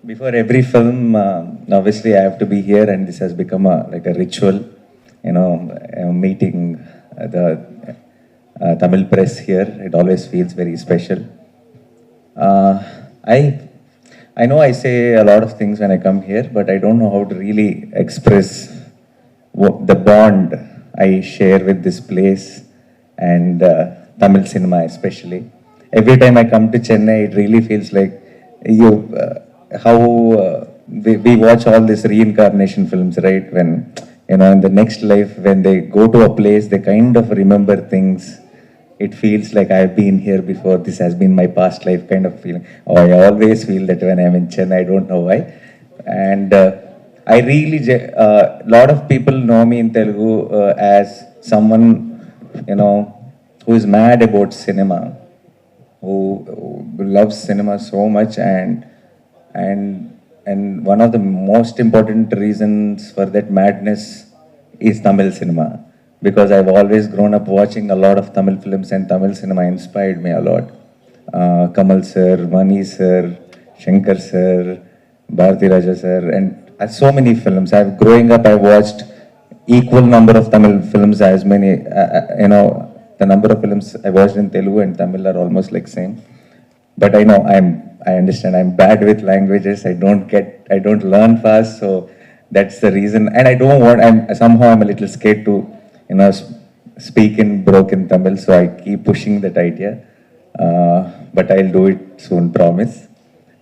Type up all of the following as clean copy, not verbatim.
Before every film, obviously I have to be here, and this has become like a ritual. Meeting the Tamil press here, it always feels very special. Uh, I I know I say a lot of things when I come here, but I don't know how to really express the bond I share with this place and Tamil cinema especially. Every time I come to Chennai, it really feels like you how we watch all these reincarnation films, right? When in the next life, when they go to a place, they kind of remember things. It feels like I've been here before. This has been my past life kind of feeling. Oh, I always feel that when I'm in Chennai. I don't know why. And I really, a lot of people know me in Telugu as someone, who is mad about cinema, who loves cinema so much, and one of the most important reasons for that madness is Tamil cinema, because I've always grown up watching a lot of Tamil films, and Tamil cinema inspired me a lot. Kamal sir, Mani sir, Shankar sir, Bharati Raja sir, and so many films. Growing up, I watched equal number of Tamil films as many, the number of films I watched in Telugu and Tamil are almost like same. But I understand I'm bad with languages. I don't learn fast, so that's the reason. And I don't want, I'm a little scared to, speak in broken Tamil, so I keep pushing that idea. But I'll do it soon, promise.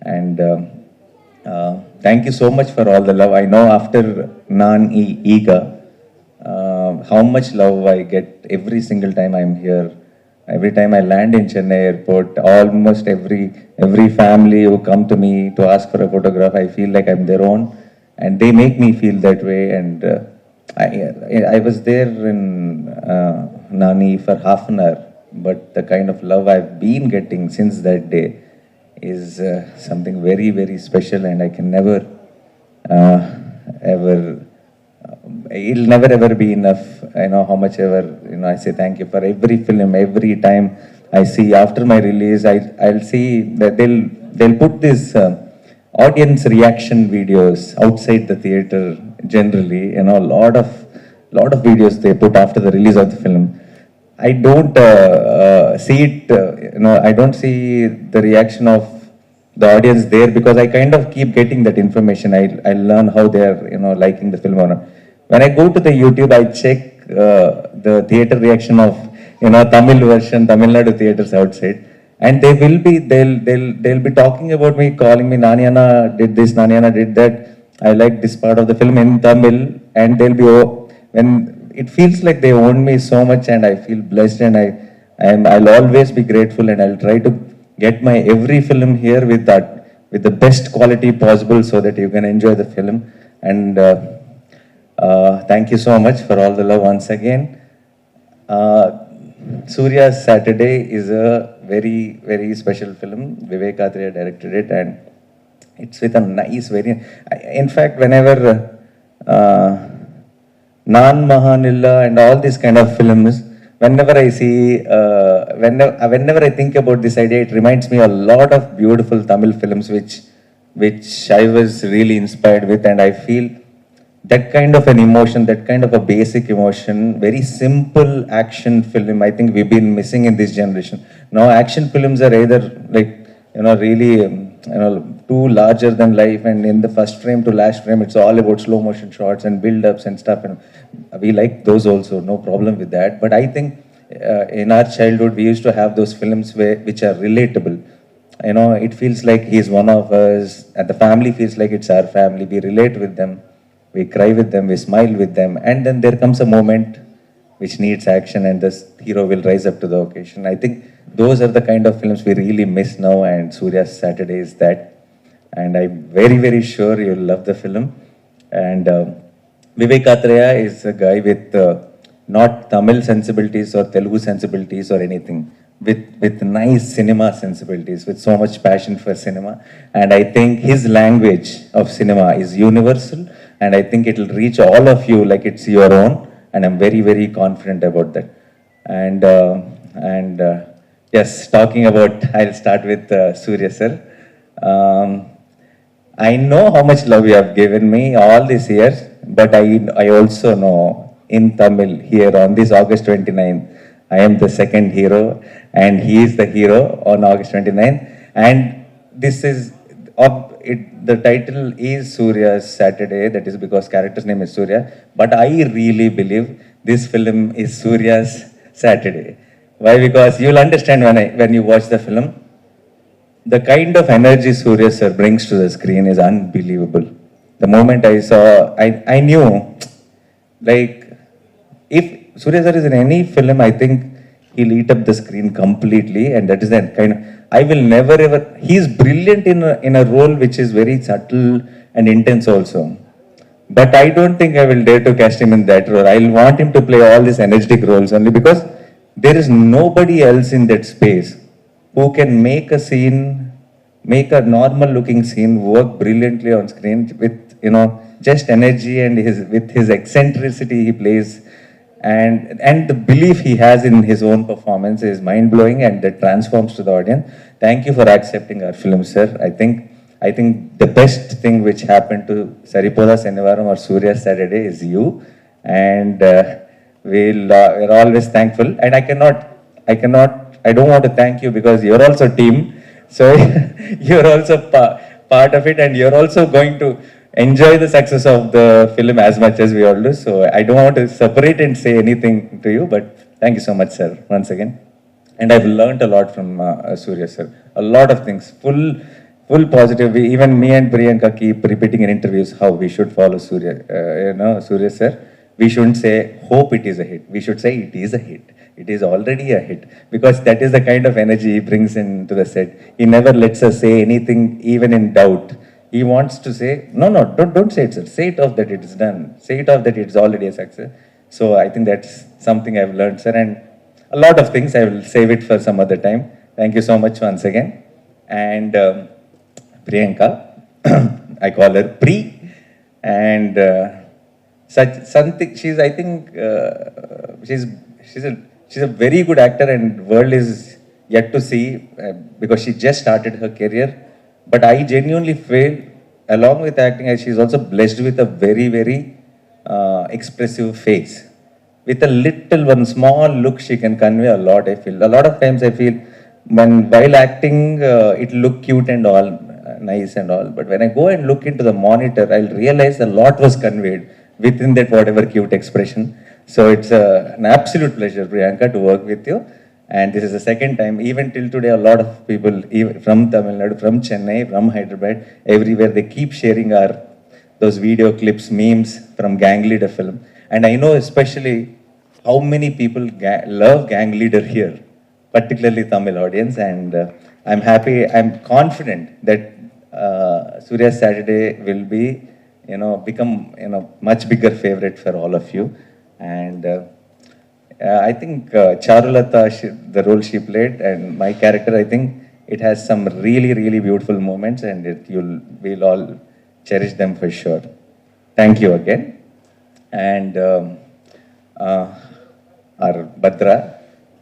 And thank you so much for all the love. I know after Iga, how much love I get every single time I'm here. Every time I land in Chennai airport, almost every family who come to me to ask for a photograph, I feel like I'm their own, and they make me feel that way. And I was there in Nani for half an hour, but the kind of love I've been getting since that day is something very, very special, and I can never ever. It'll never ever be enough. I know how much ever, I say thank you for every film, every time I see after my release, I'll see that they'll put this audience reaction videos outside the theater generally, a lot of videos they put after the release of the film. I don't see it, I don't see the reaction of the audience there, because I kind of keep getting that information. I learn how they are, liking the film or not. When I go to the YouTube, I check the theater reaction of, Tamil version, Tamil Nadu theaters outside, and they'll be talking about me, calling me, Naniana did this, Naniana did that. I like this part of the film in Tamil, and when it feels like they own me so much, and I feel blessed, and I'll always be grateful, and I'll try to get my every film here with the best quality possible, so that you can enjoy the film. And thank you so much for all the love once again. Surya's Saturday is a very, very special film. Vivek Atreya directed it, and it's with a nice variant. In fact, whenever Nan Mahanilla and all these kind of films, whenever I see, whenever I think about this idea, it reminds me a lot of beautiful Tamil films which I was really inspired with, and I feel that kind of an emotion, that kind of a basic emotion, very simple action film, I think we've been missing in this generation. Now action films are either like, really, too larger than life, and in the first frame to last frame, it's all about slow motion shots and build-ups and stuff, and we like those also, no problem with that. But I think in our childhood, we used to have those films which are relatable. It feels like he's one of us, and the family feels like it's our family. We relate with them. We cry with them, we smile with them, and then there comes a moment which needs action, and the hero will rise up to the occasion. I think those are the kind of films we really miss now, and Surya's Saturday is that. And I'm very, very sure you'll love the film. And Vivek Atreya is a guy with not Tamil sensibilities or Telugu sensibilities or anything, with nice cinema sensibilities, with so much passion for cinema. And I think his language of cinema is universal, and I think it'll reach all of you like it's your own, and I'm very, very confident about that. And yes, talking about, I'll start with Surya sir. I know how much love you have given me all these years, but I also know in Tamil here on this August 29th, I am the second hero and he is the hero on August 29th. And this is, the title is Surya's Saturday, that is because character's name is Surya, but I really believe this film is Surya's Saturday. Why? Because you'll understand when you watch the film. The kind of energy Surya sir brings to the screen is unbelievable. The moment I saw, I knew, like, if Surya sir is in any film, I think he'll eat up the screen completely, and that is the kind of, I will never ever, he's brilliant in a role which is very subtle and intense also. But I don't think I will dare to cast him in that role. I'll want him to play all these energetic roles only because there is nobody else in that space who can make a scene, make a normal looking scene work brilliantly on screen with, just energy and with his eccentricity he plays and the belief he has in his own performance is mind blowing and that transforms to the audience. Thank you for accepting our film, sir. I think the best thing which happened to Saripoda Senivaram or Surya Saturday is you, and we're always thankful. And I don't want to thank you because you're also team, so you're also part of it, and you're also going to enjoy the success of the film as much as we all do. So I don't want to separate and say anything to you, but thank you so much, sir, once again. And I've learned a lot from Surya, sir. A lot of things, full positive. Even me and Priyanka keep repeating in interviews how we should follow Surya, Surya, sir. We shouldn't say, hope it is a hit. We should say, it is a hit. It is already a hit. Because that is the kind of energy he brings into the set. He never lets us say anything, even in doubt. He wants to say, no, don't say it, sir. Say it off that it is done. Say it off that it's already a success. So I think that's something I've learned, sir. And a lot of things, I will save it for some other time. Thank you so much once again. And Priyanka, I call her Pri. And something, she's a very good actor, and world is yet to see because she just started her career. But I genuinely feel, along with acting, she's also blessed with a very, very expressive face. With a little one small look, she can convey a lot. I feel a lot of times I feel while acting, it look cute and all, nice and all. But when I go and look into the monitor, I'll realize a lot was conveyed within that whatever cute expression. So it's an absolute pleasure, Priyanka, to work with you. And this is the second time. Even till today, a lot of people even from Tamil Nadu, from Chennai, from Hyderabad, everywhere, they keep sharing those video clips, memes from Gang Leader film. And I know especially how many people love Gang Leader here, particularly Tamil audience. And I'm happy, I'm confident that Surya Saturday will be, become, much bigger favorite for all of you. And I think Charulata, the role she played, and my character, I think it has some really, really beautiful moments, and we'll all cherish them for sure. Thank you again. And our Bhadra,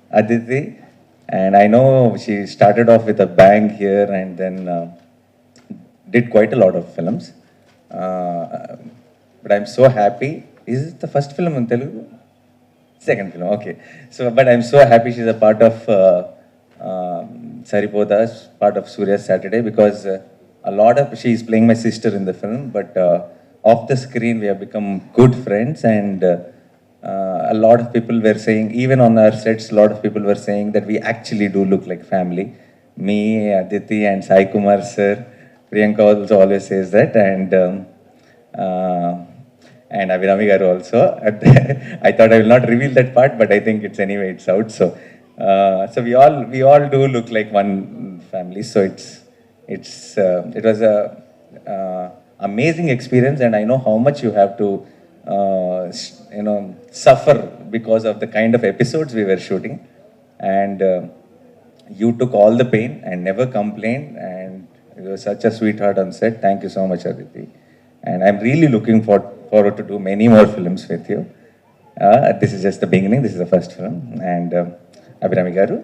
Aditi, and I know she started off with a bang here and then did quite a lot of films. But I'm so happy. Is it the first film in Telugu? Second film, okay. So, but I'm so happy she's a part of Saripoda's, part of Surya's Saturday, because she's playing my sister in the film, but off the screen we have become good friends, and a lot of people were saying, even on our sets, a lot of people were saying that we actually do look like family. Me, Aditi, and Sai Kumar sir, Priyanka also always says that, and Abhinami Garu also. I thought I will not reveal that part, but I think it's out. So, so we all do look like one family. So it was a amazing experience, and I know how much you have to suffer because of the kind of episodes we were shooting, and you took all the pain and never complained, and you were such a sweetheart on set. Thank you so much, Aditi. And I'm really looking forward to do many more films with you. This is just the beginning. This is the first film. And Abhinami Garu,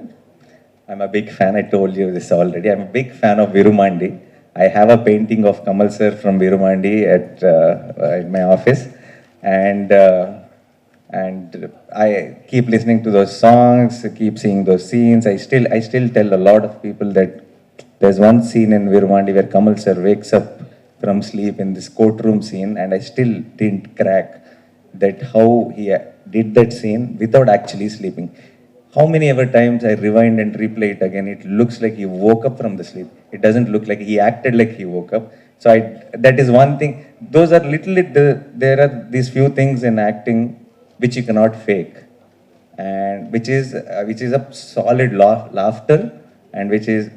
I'm a big fan. I told you this already. I'm a big fan of Virumandi. I have a painting of Kamal sir from Virumandi at my office, and I keep listening to those songs, keep seeing those scenes. I still tell a lot of people that there's one scene in Virumandi where Kamal sir wakes up from sleep in this courtroom scene, and I still didn't crack that how he did that scene without actually sleeping. How many ever times I rewind and replay it again, it looks like he woke up from the sleep. It doesn't look like he acted like he woke up. So that is one thing. Those are there are these few things in acting which you cannot fake, and which is a solid laughter, and which is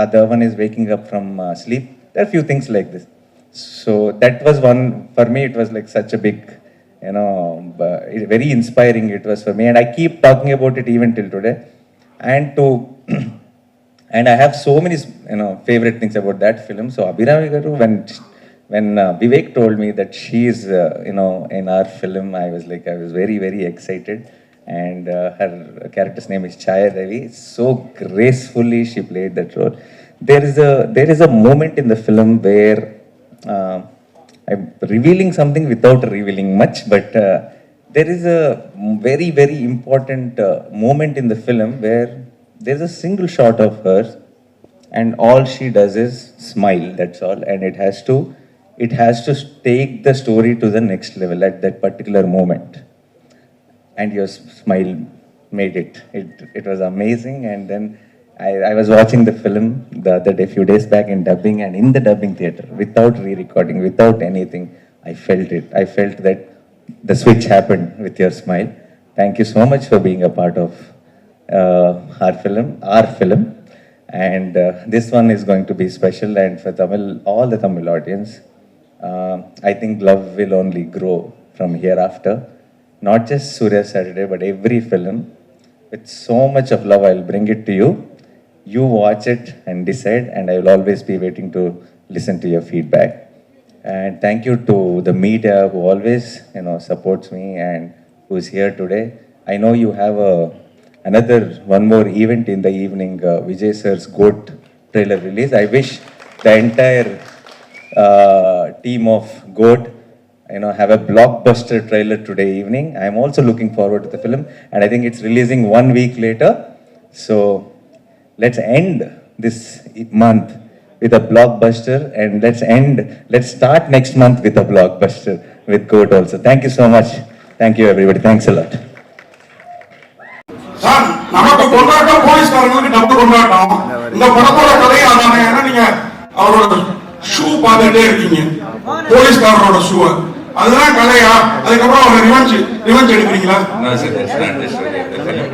other one is waking up from sleep. There are few things like this. So that was one for me. It was like such a big, very inspiring it was for me, and I keep talking about it even till today. And I have so many favorite things about that film. So Abhirami garu, when Vivek told me that she is in our film, I was very very excited. And her character's name is Chaya Devi. So gracefully she played that role. There is a moment in the film where I'm revealing something without revealing much, but there is a very very important moment in the film where there's a single shot of her, and all she does is smile. That's all, and it has to take the story to the next level at that particular moment. And your smile made it. It was amazing. And then I was watching the film the other day, few days back in dubbing, and in the dubbing theater, without re-recording, without anything, I felt it. I felt that the switch happened with your smile. Thank you so much for being a part of our film. And this one is going to be special, and for all the Tamil audience, I think love will only grow from hereafter. Not just Surya Saturday, but every film. With so much of love, I'll bring it to you. You watch it and decide, and I will always be waiting to listen to your feedback. And thank you to the media who always, supports me and who is here today. I know you have one more event in the evening, Vijay sir's GOAT trailer release. I wish the entire team of GOAT have a blockbuster trailer today evening. I am also looking forward to the film, and I think it's releasing 1 week later. So let's end this month with a blockbuster, and let's start next month with a blockbuster with GOAT also. Thank you so much. Thank you everybody. Thanks a lot. Sir, நமக்கு கொண்டாட்டம் போலீஸ்காரங்களுக்கு டப்பு கொண்டாட்டம். இந்த படத்தோட கதையை அதானே. ஏன்னா நீங்க அவரோட ஷூ பார்த்துட்டே இருக்கீங்க, போலீஸ்காரரோட ஷூ. அதுதான் கதையா? அதுக்கப்புறம் அவர் ரிவெஞ்ச் எடுக்கிறீங்களா? No sir, that's not the story of the film.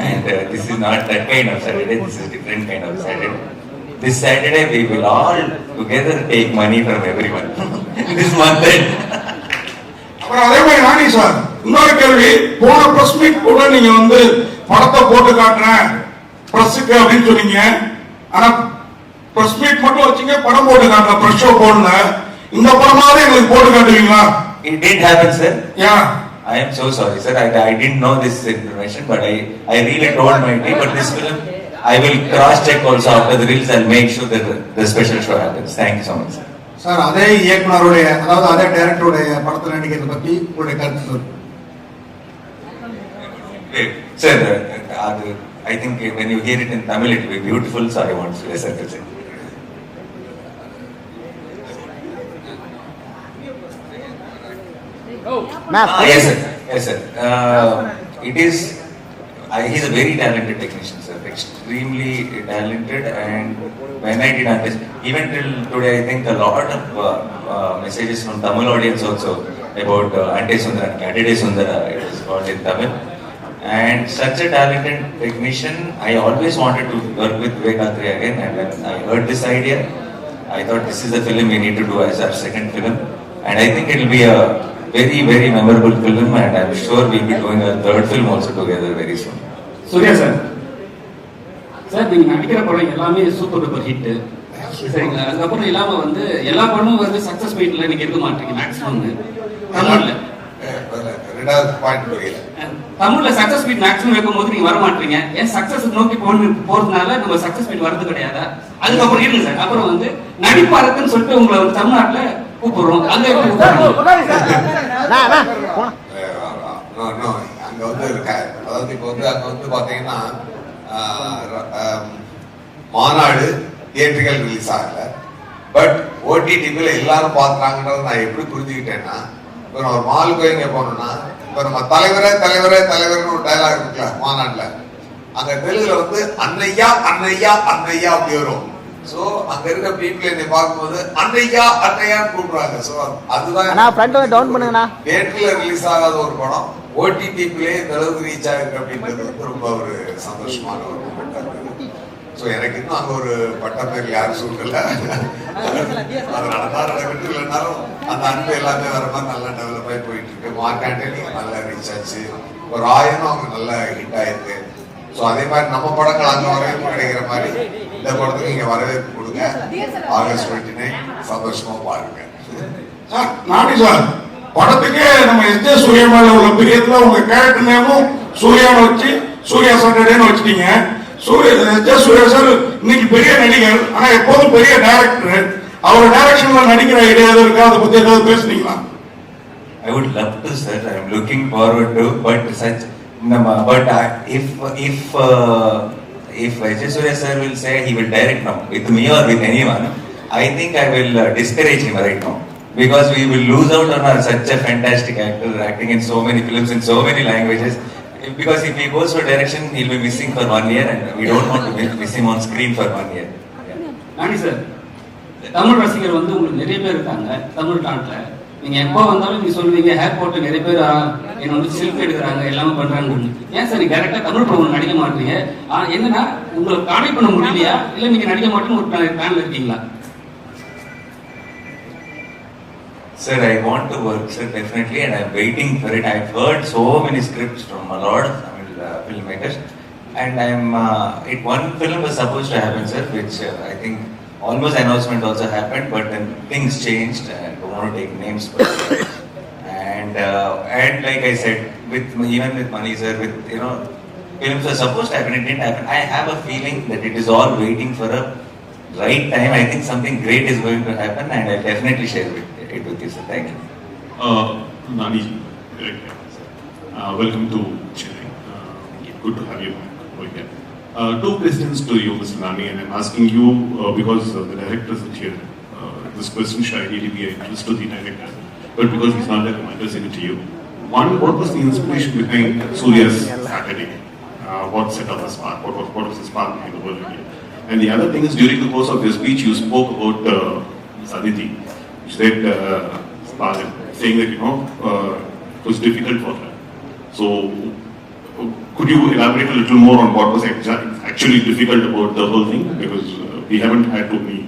And this is not that kind of Saturday. This is different kind of Saturday. This Saturday we will all together take money from everyone. This month end. அப்புறம் அதே மாதிரி நானி sir, இன்னொரு கேள்வி. போன press meet கூட நீங்க படத்தை போட்டு காட்டுறேன் பிரஸுக்கு அப்படின்னு சொன்னீங்க. ஆனா பிரஸ் மீட் மட்டும் வச்சீங்க, படம் போட்டு காட்டுற, பிரஸ் ஷோ போடல. இந்த படமாவது எங்களுக்கு போட்டு காட்டுவீங்களா? It did happen, sir. Yeah. I am so sorry, sir. I didn't know this information, but I really told my team. But this film, I will cross check also after the release and make sure that the special show happens. Thank you so much, sir. Sir, அதே இயக்குனருடைய, அதாவது அதே டைரக்டருடைய படத்தில் நடிக்கிறத பத்தி உங்களுடைய கருத்து sir? Sir, I think when you hear it in Tamil, it will be beautiful. So I want to say that. Yes, sir. Yes, sir. It is. He's a very talented technician, sir. Extremely talented. And when I did understand, even till today, I think a lot of messages from Tamil audience also about Ante Sundara, Adide Sundara. It is called in Tamil. And such a talented technician, I always wanted to work with Vivek Athre again. And when I heard this idea, I thought this is the film we need to do as our second film. And I think it will be a very, very memorable film, and I'm sure we'll be doing a third film also together very soon. Surya sir, நீங்க நடிக்கிற படம் எல்லாமே super duper hit. சரிங்களா? அதுக்கப்புறம் இல்லாம எல்லா படமும் success மீட்ல நீங்க இருக்க மாட்டீங்க மேக்ஸிமம் தமிழ்ல. ரெண்டாவது பாயிண்ட் புரியல. தமிழ்ல சக்சஸ் மீட் மேக்ஸிமம் வைக்கும்போது நீங்க வர மாட்டீங்க. ஏன் சக்சஸ் நோக்கி போறதுனால நம்ம சக்சஸ் மீட் வரது கிடையாதா? அதுக்கப்புறம் இருங்க சார். அப்புறம் வந்து நடிப்பாருக்குன்னு சொல்லிட்டு உங்களை வந்து தமிழ்நாட்டுல கூப்பிடுறோம். அங்க எப்படி அங்க வந்து இருக்க, அதாவது இப்போ வந்து அங்க வந்து பாத்தீங்கன்னா மாநாடு தியேட்டர்கள் ரிலீஸ் ஆகல, பட் ஓடிடிபில எல்லாரும் பாக்குறாங்கன்றத நான் எப்படி புரிஞ்சுக்கிட்டேன்னா, இப்போ நம்ம ஒரு மாலுக்கு இங்க போனோம்னா, இப்போ நம்ம தலைவரே தலைவரே தலைவர்னு ஒரு டயலாக் இருக்குல்ல மாநாடுல, அங்க தெலுங்குல வந்து அன்னையா அன்னையா அன்னையா அப்படி வரும். சோ அங்க இருக்க பீப்புள் என்னை பார்க்கும்போது அன்னையா அன்னையான்னு கூப்பிடுறாங்க. சோ அதுதான் டவுன் பண்ணுங்கண்ணா. தியேட்டர்ல ரிலீஸ் ஆகாத ஒரு படம் ஓடிடிபிலே இந்த அளவுக்கு ரீச் ஆயிருக்கு அப்படின்றது வந்து ரொம்ப ஒரு சந்தோஷமான ஒரு மூமெண்டா இருந்தது. ஸோ எனக்கு இன்னும் அங்கே ஒரு பட்டப்பேர் யாரும் சொல்லல. அது நடந்தாலும் நடக்கட்டும், இல்லைனாலும் அந்த அன்பு எல்லாமே வர மாதிரி நல்லா டெவலப் ஆகி போயிட்டு இருக்கு. மார்க்காண்டே நல்லா ரீச் ஆச்சு, ஒரு ஆயிரம் அவங்க நல்லா ஹிட் ஆயிருக்கு. ஸோ அதே மாதிரி நம்ம படங்கள் அங்கே வரவேற்பு கிடைக்கிற மாதிரி இந்த படத்துக்கு இங்கே வரவேற்பு கொடுங்க. ஆகஸ்ட் 29 சந்தோஷமா பாருங்க. சார் நாடி சார், படத்துக்கே நம்ம எஸ்.ஜே. சூர்யா மேல உள்ள பிரியத்துல உங்க கேரக்டர் நேமும் சூர்யான்னு வச்சு சூர்யா சாட்டர்டேன்னு வச்சுட்டீங்க. எஸ்.ஜே. சூர்யா சார் இன்னைக்கு பெரிய நடிகர், ஆனா எப்போதும் பெரிய டைரக்டர். அவர் டைரக்ஷன்ல நடிக்கிற ஐடியா எதுவும் இருக்கா? அதை பத்தி ஏதாவது பேசுனீங்களா? I would love to, sir. I am looking forward to, but if Vijay Surya sir will say he will direct now with me or with anyone, I think I will discourage him right now, because we will lose out on such a fantastic actor acting in so many films in so many languages. Because if he goes for direction, he'll be missing for 1 year, and we don't want to miss him on screen for 1 year. Nani sir, Tamil ரசிகர் வந்து உங்களுக்கு நிறைய பேர் இருக்காங்க தமிழ்நாட்டுல. நீங்க எப்போ வந்தாலும் நீங்க சொல்லுவீங்க ஏர்போர்ட்ல நிறைய பேர் என்ன வந்து செல்ஃபி எடுக்கிறாங்க, எல்லாமே பண்றாங்க. ஏன் சார் நீங்க டேரக்டா தமிழ் படம் நடிக்க மாட்டீங்க? என்னன்னா உங்களுக்கு கான்டெக்ட் பண்ண முடியலையா, இல்ல நீங்க நடிக்க மாட்டேன்னு ஒரு பிளான்ல இருக்கீங்களா? Sir, I want to work, sir, definitely, and I'm waiting for it. I've heard so many scripts from a lot of Tamil filmmakers, and one film was supposed to happen, sir, which I think almost announcement also happened, but then things changed. I don't want to take names, but and like I said, even with Mani sir, with films were supposed to happen, it didn't happen. I have a feeling that it is all waiting for a right time. I think something great is going to happen, and I'll definitely share it with you, sir. Thank you. Nani, welcome to Chennai. Good to have you over here. Two questions to you, Mr. Nani, and I'm asking you because the director isn't here. This question should ideally be addressed to the director, but because he's not there, I'm addressing it to you. One, what was the inspiration behind Surya's Saturday? What set up the spark? What was the spark behind the whole idea? And the other thing is, during the course of your speech, you spoke about Ms. Aditi. You said, saying that it was difficult for her. So, could you elaborate a little more on what was actually difficult about the whole thing? Because we haven't had too many.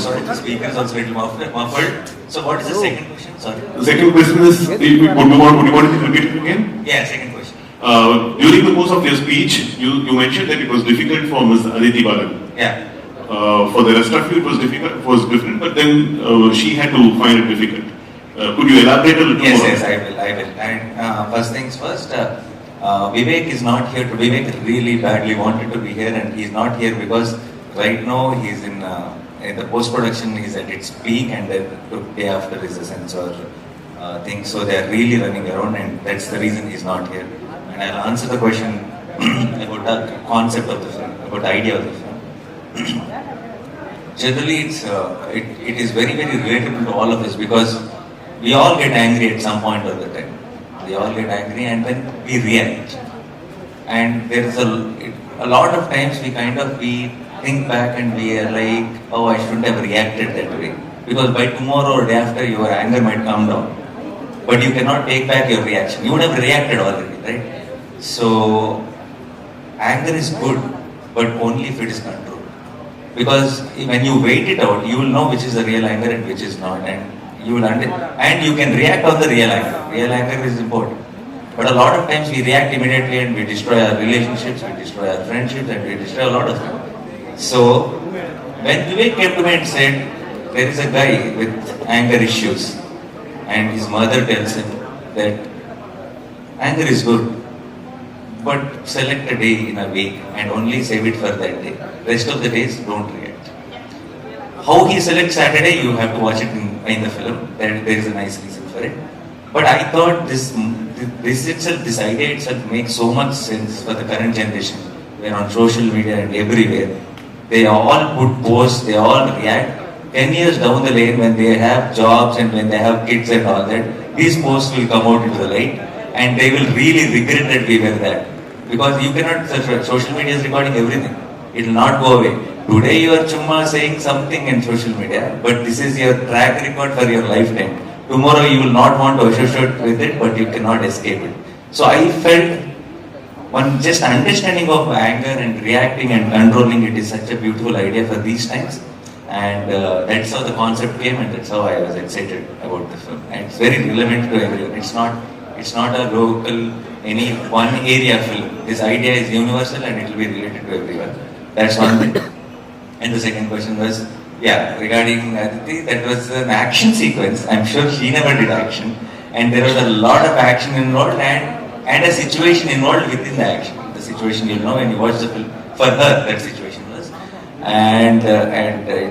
Sorry, the speaker is also a little muffled. So, what is the second question? Sorry. The second question is, would you want to repeat it again? Yeah, second question. During the course of your speech, you mentioned that it was difficult for Ms. Aditi Balan. Yeah. For the rest of you, it was different, but then she had to find it difficult. Could you elaborate a little more? Yes, I will. And first things first, Vivek is not here. Vivek really badly wanted to be here, and he's not here because right now he's in the post-production is at its peak, and the day after is the censor thing. So they are really running around, and that's the reason he's not here. And I'll answer the question about the concept of the film, about the idea of the film. Generally, it is very, very relatable to all of us, because we all get angry at some point of the time. We all get angry, and then we react. And there is a lot of times we think back and we are like, oh, I shouldn't have reacted that way, because by tomorrow or day after your anger might come down, but you cannot take back your reaction. You would have reacted already, right? So anger is good, but only if it is controlled. Because when you wait it out, you will know which is the real anger and which is not, and you will and you can react on the real anger. Real anger is important. But a lot of times we react immediately and we destroy our relationships, we destroy our friendships, and we destroy a lot of things. So when Vivek came to me and said, there is a guy with anger issues, and his mother tells him that anger is good, but select a day in a week and only save it for that day. Rest of the days, don't react. How he selects Saturday, you have to watch it in the film. There is a nice reason for it. But I thought this idea itself makes so much sense for the current generation. We're on social media and everywhere. They all put posts, they all react. 10 years down the lane, when they have jobs and when they have kids and all that, these posts will come out into the light and they will really regret that we were that. Because you cannot, social media is recording everything. It will not go away. Today you are chumma saying something in social media, but this is your track record for your lifetime. Tomorrow you will not want to associate with it, but you cannot escape it. So I felt one just understanding of anger and reacting and controlling it is such a beautiful idea for these times. And that's how the concept came, and that's how I was excited about the film. And it's very relevant to everyone. It's not a local, any one area film. This idea is universal and it will be related to everyone. That's one thing. And the second question was, regarding Aditi, that was an action sequence. I'm sure she never did action. And there was a lot of action involved and a situation involved within the action. The situation, you'll know when you watch the film. For her, that situation was. And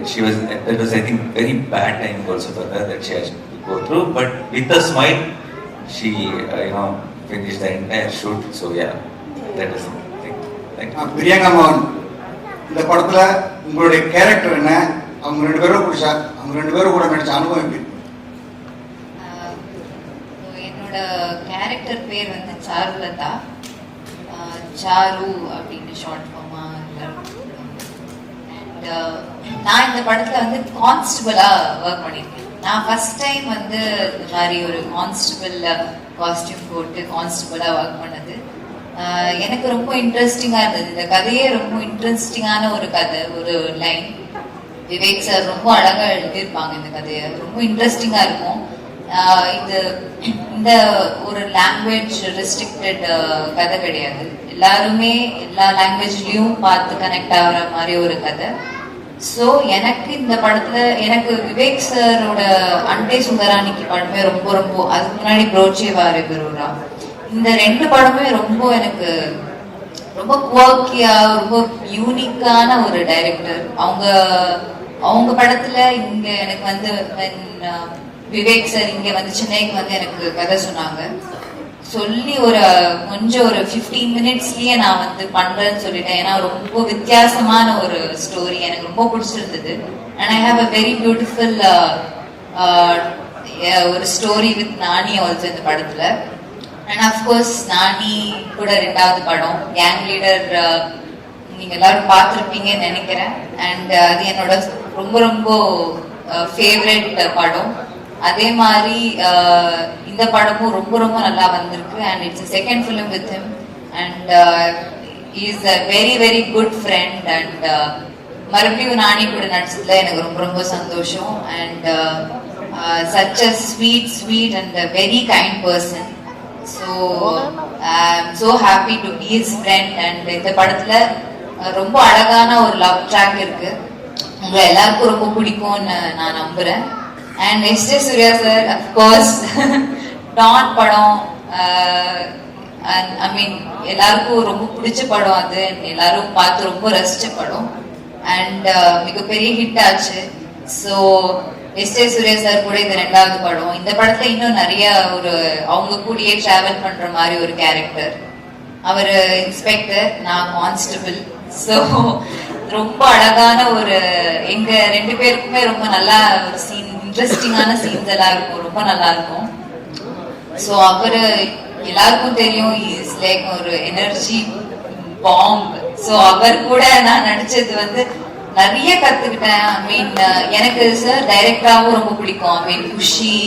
she was, that was, I think, very bad time also for her that she has to go through. But with a smile, she, finished the entire shoot. So that was the thing. Thank you. Priyanka மோகன், இந்த படத்துல உங்களுடைய character என்ன? அவங்க ரெண்டு பேரும் பிடிச்சா, அவங்க ரெண்டு பேரும் கூட நடிச்ச அனுபவம் எப்படி? என்னோட கேரக்டர் பேர் வந்து சாருலதா, சாரு அப்படின்னு ஷார்ட் ஃபார்மா. அண்ட் நான் இந்த படத்துல வந்து கான்ஸ்டபிளா ஒர்க் பண்ணியிருக்கேன். நான் ஃபர்ஸ்ட் டைம் வந்து இந்த மாதிரி ஒரு கான்ஸ்டபிள் காஸ்டியூம் போட்டு கான்ஸ்டபிளா ஒர்க் பண்ணது எனக்கு ரொம்ப இன்ட்ரெஸ்டிங்கா இருந்தது. இந்த கதையே ரொம்ப இன்ட்ரெஸ்டிங்கான ஒரு கதை, ஒரு லைன். விவேக் சார் ரொம்ப அழகா எழுதியிருப்பாங்க இந்த கதையை, ரொம்ப இன்ட்ரெஸ்டிங்கா இருக்கும். இந்த ஒரு லாங்குவேஜ் ரெஸ்ட்ரிக்டட் கதை கிடையாது, எல்லாருமே எல்லா லாங்குவேஜ்லயும் பார்த்து கனெக்ட் ஆகுற மாதிரி ஒரு கதை. ஸோ எனக்கு இந்த படத்துல எனக்கு விவேக் சாரோட அண்டே சுந்தரானிக்கு படமே ரொம்ப ரொம்ப, அதுக்கு முன்னாடி புரோச்சே வாரே பெருரா, இந்த ரெண்டு படமே ரொம்ப எனக்கு ரொம்ப குவாக்கியா, ரொம்ப யூனிக்கான ஒரு டைரக்டர். அவங்க படத்துல இங்க எனக்கு வந்து விவேக் சார் இங்க வந்து சென்னைக்கு வந்து எனக்கு கதை சொன்னாங்க. சொல்லி கொஞ்சம் ஒரு 15 மினிட்ஸ்லயே நான் வந்து பண்றேன்னு சொல்லிட்டேன். ஏன்னா ரொம்ப வித்தியாசமான ஒரு ஸ்டோரி எனக்கு ரொம்ப பிடிச்சிருந்தது. And I have a very beautiful ஒரு ஸ்டோரி வித் நானி ஆல்சோ இந்த படத்துல. அண்ட் அஃப்கோர்ஸ் நானி கூட ரெண்டாவது படம் கேங் லீடர் நீங்க எல்லாரும் பார்த்துருப்பீங்கன்னு நினைக்கிறேன். அண்ட் அது என்னோட ரொம்ப ரொம்ப ஃபேவரட் படம். அதே மாதிரி இந்த படமும் ரொம்ப ரொம்ப நல்லா வந்திருக்கு. And it's second film with him. And is a very very good friend. And மறுபடியும் நானி கூட நடிச்சதுல எனக்கு ரொம்ப ரொம்ப சந்தோஷம். And such a sweet and a very kind person. So I'm so happy to be his friend. And இந்த படத்துல ரொம்ப அழகான ஒரு லவ் ட்ராக் இருக்கு, உங்களை எல்லாருக்கும் ரொம்ப பிடிக்கும்னு நான் நம்புறேன். And S J. Suryah sir of course Don படம், ஐ மீன் எல்லாருக்கும் ரொம்ப பிடிச்ச படம் அது, எல்லாரும் பார்த்து ரொம்ப ரசிச்ச படம். அண்ட் மிகப்பெரிய ஹிட் ஆச்சு. So S J. சூர்யா சார் கூட இந்த ரெண்டாவது படம். இந்த படத்துல இன்னும் நிறைய அவங்க கூடயே டிராவல் பண்ற மாதிரி ஒரு கேரக்டர். அவர் இன்ஸ்பெக்டர், நான் கான்ஸ்டபிள். ஸோ ரொம்ப அழகான எங்க ரெண்டு பேருக்குமே ரொம்ப நல்லா ஒரு சீன், இன்ட்ரெஸ்டிங்கான சீன்ஸ் எல்லாம் இருக்கும், ரொம்ப நல்லா இருக்கும். ஸோ எல்லாருக்கும் தெரியும், இஸ் லைக் ஒரு எனர்ஜி பாம்ப். ஸோ அவர் கூட நான் நடிச்சது வந்து நிறைய கத்துக்கிட்டேன். ஐ மீன் எனக்கு சார் டைரக்டராகவும் ரொம்ப பிடிக்கும். ஐ மீன் குஷி,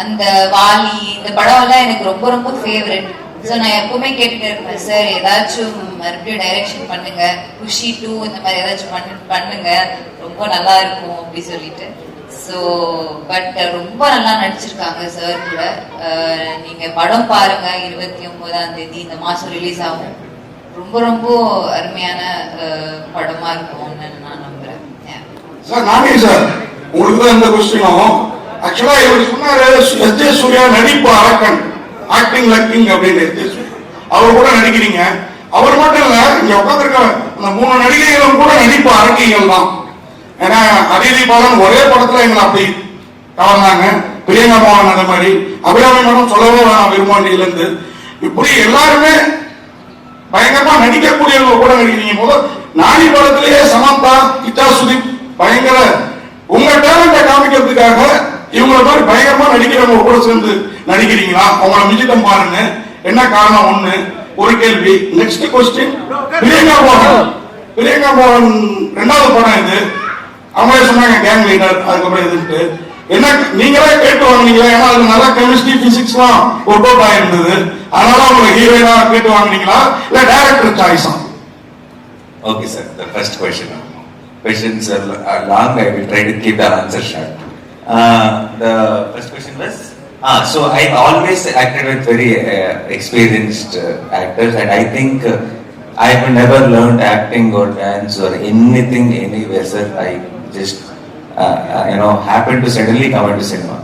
அந்த வாலி, இந்த படம் எல்லாம் எனக்கு ரொம்ப ரொம்ப ஃபேவரட். ஸோ நான் எப்பவுமே கேட்டுட்டு இருப்பேன், சார் ஏதாச்சும் மறுபடியும் டைரக்ஷன் பண்ணுங்க, குஷி 2 இந்த மாதிரி ஏதாச்சும் பண்ணுங்க, ரொம்ப நல்லா இருக்கும் அப்படி சொல்லிட்டு. ஸோ பட் ரொம்ப நல்லா நடிச்சிருக்காங்க சார் கூட. நீங்க படம் பாருங்க, 29ஆம் தேதி இந்த மாசம் ரிலீஸ் ஆகும். ரொம்ப ரொம்ப அருமையான படமா இருக்கும்னு நான் நம்புறேன். சார் நானே சார் உங்களுக்கு தான் இந்த கொஸ்டினும். ஆக்சுவலா இவர் சொன்னாரு எஸ்.ஜே. சூர்யா நடிப்பு அரக்கன் ஆக்டிங் லக்கிங் அப்படின்னு அவர் கூட நடிக்கிறீங்க. அவர் மட்டும் இல்ல, இங்க உட்காந்துருக்க அந்த 3 நடிகைகளும் கூட நடிப்பு அரங்கிகள் தான். ஏன்னா அதிதி பாலன் ஒரே படத்துல எங்களை அப்படி கவர்ந்தாங்க. பிரியங்கா மோகன் அந்த மாதிரி, அபிராமி மேடம் சொல்லவே வேணாம், விரும்பாண்டியில இருந்து இப்படி எல்லாருமே பயங்கரமா நடிக்கக்கூடியவங்க கூட நடிக்கிறீங்க. முதல் நானி படத்திலேயே சமந்தா, கிட்டா சுதீப் பயங்கர உங்க டேலண்ட காமிக்கிறதுக்காக இவங்கள மாதிரி பயங்கரமா நடிக்கிறவங்க கூட சேர்ந்து நடிக்கிறீங்களா? அவங்கள மிஞ்சிட்டம் பாருங்க. என்ன காரணம்? ஒண்ணு. ஒரு கேள்வி. நெக்ஸ்ட் கொஸ்டின், பிரியங்கா மோகன் 2வது படம் இது. அவங்களே சொன்னாங்க கேங் லீடர், அதுக்கப்புறம் எதுக்கு என்ன நீங்களே கேட்டு வாங்கினீங்களா? ஏன்னா அது நல்லா கெமிஸ்ட்ரி பிசிக்ஸ்லாம் ஒர்க் அவுட் ஆயிருந்தது, அதனால அவங்க ஹீரோயினா கேட்டு வாங்கினீங்களா இல்ல director சாய்ஸா? Okay, sir. The first question. Questions are long. I will try to keep the answer short. The first question was, so I always acted with very experienced actors, and I think I have never learned acting or dance or anything anywhere, sir. I just happened to suddenly come into cinema.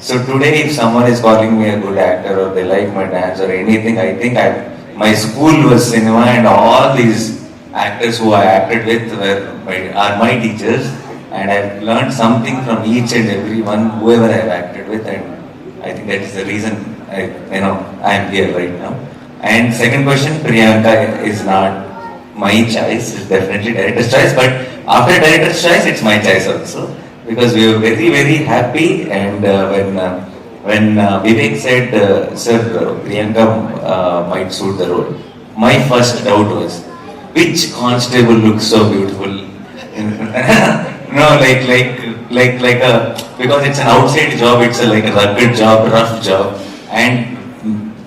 So today, if someone is calling me a good actor or they like my dance or anything, I think my school was cinema, and all these actors who I acted with are my teachers, and I've learned something from each and every one, whoever I've acted with, and I think that is the reason I am here right now. And second question, Priyanka is not my choice, it's definitely director's choice, but after director's choice, it's my choice also, because we were very, very happy, and when Vivek said, sir, Priyanka might suit the role, my first doubt was, which constable looks so beautiful? No, like a, because it's an outside job, it's like a rugged job, rough job, and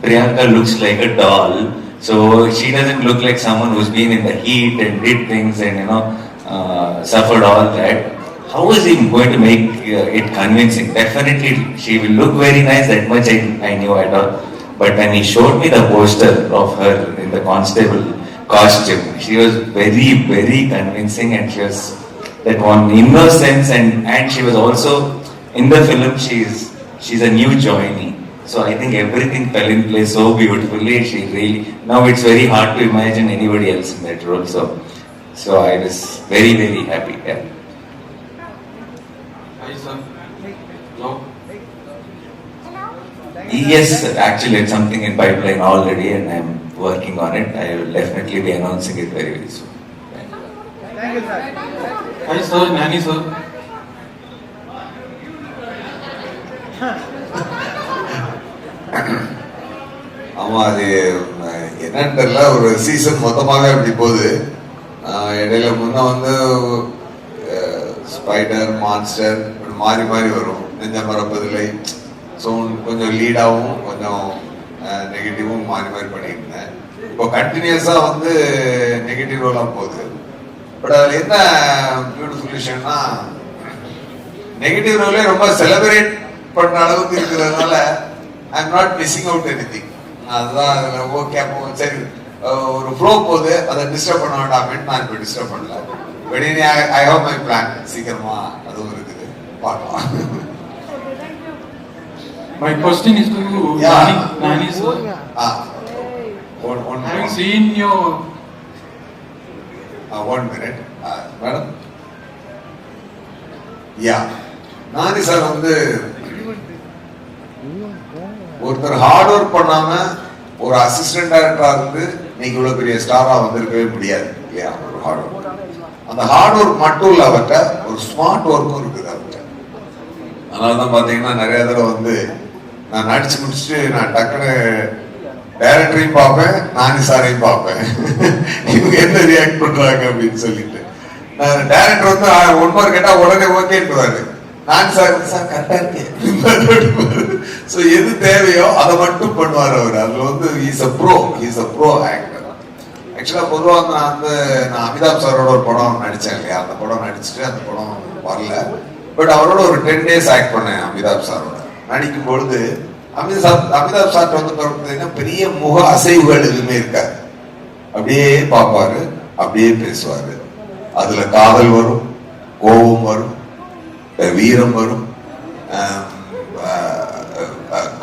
Priyanka looks like a doll. So she doesn't look like someone who's been in the heat and did things and suffered all that. How is he going to make it convincing? Definitely, she will look very nice. That much I knew at all. But when he showed me the poster of her in the constable costume, she was very, very convincing, and she was that one innocence, and she was also in the film. She's a new joinee, so I think everything fell in place so beautifully. She really, now it's very hard to imagine anybody else in that role. So I was very, very happy. Yeah. Hi, sir. Hello. Yes, actually, it's something in pipeline already, and I'm working on it. I will definitely be announcing it very, very soon. Thank you, sir. Hi, sir. Nani, sir. ஆமா, அது என்னன்னு தெரியல, ஒரு season மொத்தமாவே அப்படி போகுது. இடையில முன்ன வந்து ஸ்பைடர், மான்ஸ்டர் மாறி மாறி வரும். நெஞ்ச மறப்பதில்லை, ஸோ கொஞ்சம் லீடாகவும் கொஞ்சம் நெகட்டிவும் மாறி மாறி பண்ணிட்டு இருந்தேன். இப்போ கண்டினியூஸா வந்து நெகட்டிவ் ரோலா போகுது. பட் அதுல என்ன பியூட்டிஃபுல் விஷயம்னா, நெகட்டிவ் ரோலே ரொம்ப செலிப்ரேட் பண்ற அளவுக்கு இருக்கிறதுனால I am not missing out anything. அதுதான் அதுல ஓகே. அப்போ சரி, ஒரு ஃப்ளோ போகுது, அதை டிஸ்டர்ப் பண்ண வேண்டாமேன்னு நான் இப்போ டிஸ்டர்ப் பண்ணல. பட் இனி ஐ ஹேவ் மை பிளான், சீக்கிரமா அதுவும் இருக்குது, பார்க்கலாம். My question is to you, Nani sir. Having seen your... One minute. Madam? Yeah. Nani sir வந்து ஒருத்தர் ஹார்ட் ஒர்க் பண்ணாம ஒரு அசிஸ்டன்ட் டைரக்டரா இருந்து நீங்க இவ்வளவு பெரிய ஸ்டாரா வந்திருக்கவே முடியாது இல்லையா? ஒரு ஹார்ட் ஒர்க். அந்த ஹார்ட் ஒர்க் மட்டும் இல்ல, அவர்கிட்ட ஒரு ஸ்மார்ட் ஒர்க்கும் இருக்குது அவர்கிட்ட. அதனாலதான் பாத்தீங்கன்னா நிறைய தடவை வந்து நான் நடிச்சு முடிச்சுட்டு நான் டக்குன்னு டைரக்டரையும் பார்ப்பேன், நானி சாரையும் பார்ப்பேன், இவங்க என்ன ரியாக்ட் பண்றாங்க அப்படின்னு சொல்லிட்டு. நான் டைரக்டர் வந்து ஒன் மார்க் கேட்டா உடனே ஓகேன்றாரு, நானி சார் கரெக்டா இருக்கேன். ஸோ எது தேவையோ அதை மட்டும் பண்ணுவார் அவர். அதுல வந்து இஸ் அ ப்ரோ ஆக்டர். ஆக்சுவலா பொதுவாக நான் அமிதாப் சாரோட ஒரு படம் நடிச்சேன் இல்லையா? அந்த படம் நடிச்சுட்டு அந்த படம் வரல. பட் அவரோட ஒரு 10 days ஆக்ட் பண்ணேன் அமிதாப் சாரோட. நடிக்கும் பொழுது அமிதாப் சார் வந்து பார்த்தீங்கன்னா பெரிய முக அசைவுகள் எதுவுமே இருக்காது. அப்படியே பார்ப்பாரு, அப்படியே பேசுவாரு. அதுல காதல் வரும், கோபம் வரும், வீரம் வரும்,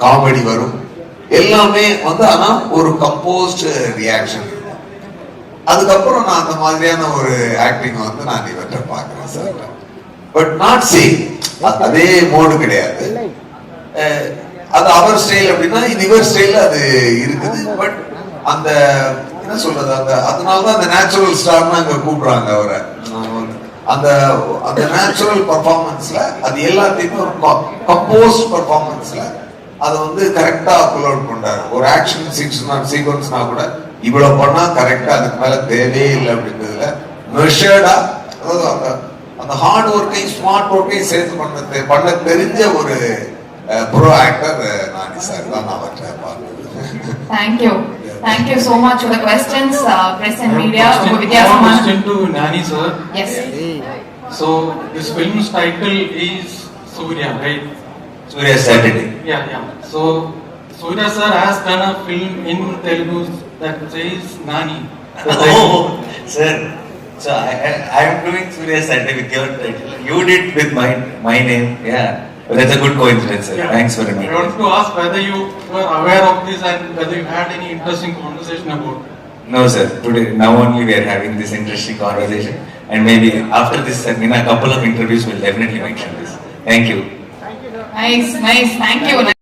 காமெடி வரும், எல்லாமே வந்து ஆனா ஒரு கம்போஸ்ட் ரியாக்ஷன் இருக்கும். அதுக்கப்புறம் நான் அந்த மாதிரியான ஒரு ஆக்டிங் வந்து நான் இவற்றை பார்க்கிறேன் சார். பட் நாட் சேம், அதே மோடு கிடையாது. அது அவர் ஸ்டைல் அப்படின்னா இது இவர் ஸ்டைல் அது இருக்குது. பட் அந்த என்ன சொல்றது, அந்த அதனாலதான் அந்த நேச்சுரல் ஸ்டார்னு அங்க கூப்பிடுறாங்க அவரை. அந்த அந்த நேச்சுரல் பர்ஃபார்மன்ஸ்ல அது எல்லாத்தையுமே ஒரு கம்போஸ்ட் பர்ஃபார்மன்ஸ்ல அதை வந்து கரெக்டா அப்லோட் பண்றாரு. ஒரு ஆக்ஷன் சீக்வன்ஸ்னா கூட இவ்வளவு பண்ணா கரெக்டா, அதுக்கு மேல தேவையே இல்லை அப்படின்றதுல மெஷர்டா, அதாவது அந்த ஹார்ட் ஒர்க்கையும் ஸ்மார்ட் ஒர்க்கையும் சேர்த்து பண்ண தெரிஞ்ச ஒரு ப்ரோ ஆக்டர் நானி சார் தான் நான் அவற்றை பார்த்தது. Thank you so much for the questions, press and media. Question to Nani sir. Yes. So this film's title is Surya, right? Surya Saturday. Yeah. So Surya sir has done a film in Telugu that says Nani. Oh, sir. So I am doing Surya Saturday with your title. You did with my name. Yeah. Well, that's a good coincidence, sir. Yeah. Thanks for I reminding want me. to ask whether you were aware of this and whether you had any interesting conversation about it. No, sir. Today, now only we are having this interesting conversation, and maybe after this, in a couple of interviews, we'll definitely mention this. Thank you. Nice. Thank you.